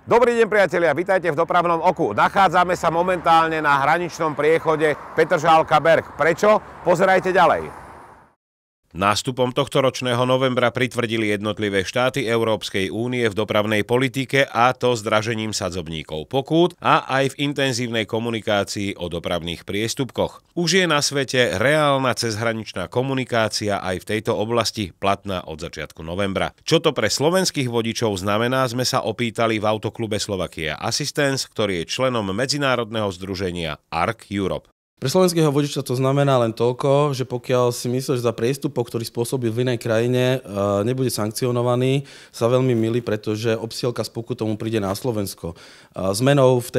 Dobrý deň, priatelia, vítajte v Dopravnom oku. Nachádzame sa momentálne na hraničnom priechode Petržalka-Berg. Prečo? Pozerajte ďalej. Nástupom tohto ročného novembra pritvrdili jednotlivé štáty Európskej únie v dopravnej politike, a to zdražením sadzobníkov pokút a aj v intenzívnej komunikácii o dopravných priestupkoch. Už je na svete reálna cezhraničná komunikácia aj v tejto oblasti platná od začiatku novembra. Čo to pre slovenských vodičov znamená, sme sa opýtali v autoklube Slovakia Assistance, ktorý je členom medzinárodného združenia ARC Europe. Pre slovenského vodiča to znamená len toľko, že pokiaľ si myslíš, že za priestupok, ktorý spôsobil v inej krajine, nebude sankcionovaný, sa veľmi mýli, pretože obsielka s pokutou mu príde na Slovensko. Zmenou v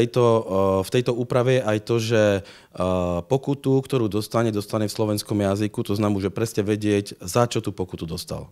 tejto úprave je aj to, že pokutu, ktorú dostane v slovenskom jazyku, to znamená, že presne vedieť, za čo tú pokutu dostal.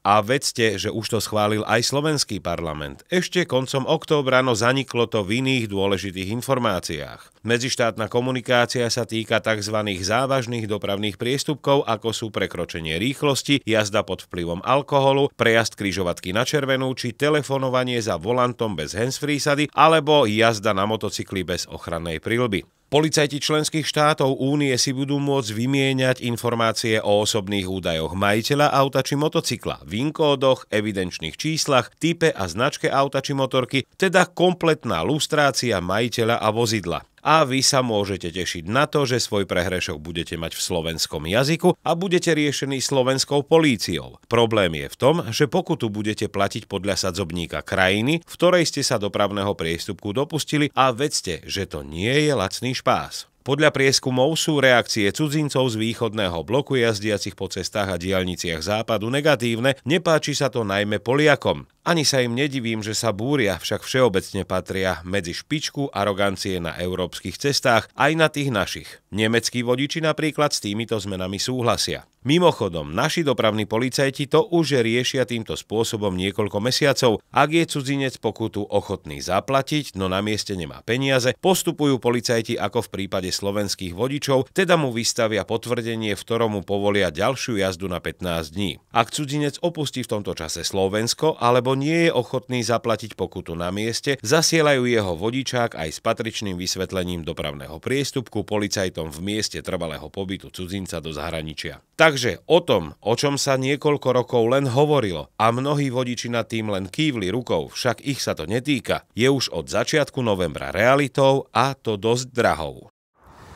A vedzte, že už to schválil aj slovenský parlament. Ešte koncom októbra, no zaniklo to v iných dôležitých informáciách. Medzištátna komunikácia sa týka tzv. Závažných dopravných priestupkov, ako sú prekročenie rýchlosti, jazda pod vplyvom alkoholu, prejazd križovatky na červenú či telefonovanie za volantom bez handsfree sady alebo jazda na motocykli bez ochrannej prilby. Policajti členských štátov únie si budú môcť vymieňať informácie o osobných údajoch majiteľa auta či motocykla, VIN kódoch, evidenčných číslach, type a značke auta či motorky, teda kompletná lustrácia majiteľa a vozidla. A vy sa môžete tešiť na to, že svoj prehrešok budete mať v slovenskom jazyku a budete riešení slovenskou políciou. Problém je v tom, že pokutu budete platiť podľa sadzobníka krajiny, v ktorej ste sa dopravného priestupku dopustili, a vedzte, že to nie je lacný špás. Podľa prieskumov sú reakcie cudzincov z východného bloku jazdiacich po cestách a diaľniciach západu negatívne, nepáči sa to najmä Poliakom. Ani sa im nedivím, že sa búria, však všeobecne patria medzi špičku arogancie na európskych cestách, aj na tých našich. Nemeckí vodiči napríklad s týmito zmenami súhlasia. Mimochodom, naši dopravní policajti to už riešia týmto spôsobom niekoľko mesiacov. Ak je cudzinec pokutu ochotný zaplatiť, no na mieste nemá peniaze, postupujú policajti ako v prípade slovenských vodičov, teda mu vystavia potvrdenie, v ktorom mu povolia ďalšiu jazdu na 15 dní. Ak cudzinec opustí v tomto čase Slovensko alebo nie je ochotný zaplatiť pokutu na mieste, zasielajú jeho vodičák aj s patričným vysvetlením dopravného priestupku policajtom v mieste trvalého pobytu cudzinca do zahraničia. Takže o tom, o čom sa niekoľko rokov len hovorilo a mnohí vodiči nad tým len kývli rukou, však ich sa to netýka, je už od začiatku novembra realitou, a to dosť drahou.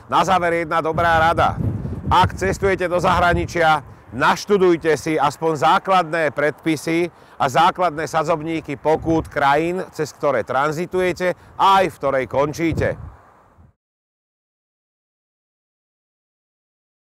Na záver jedna dobrá rada. Ak cestujete do zahraničia, naštudujte si aspoň základné predpisy a základné sadzobníky pokút krajín, cez ktoré tranzitujete a aj v ktorej končíte.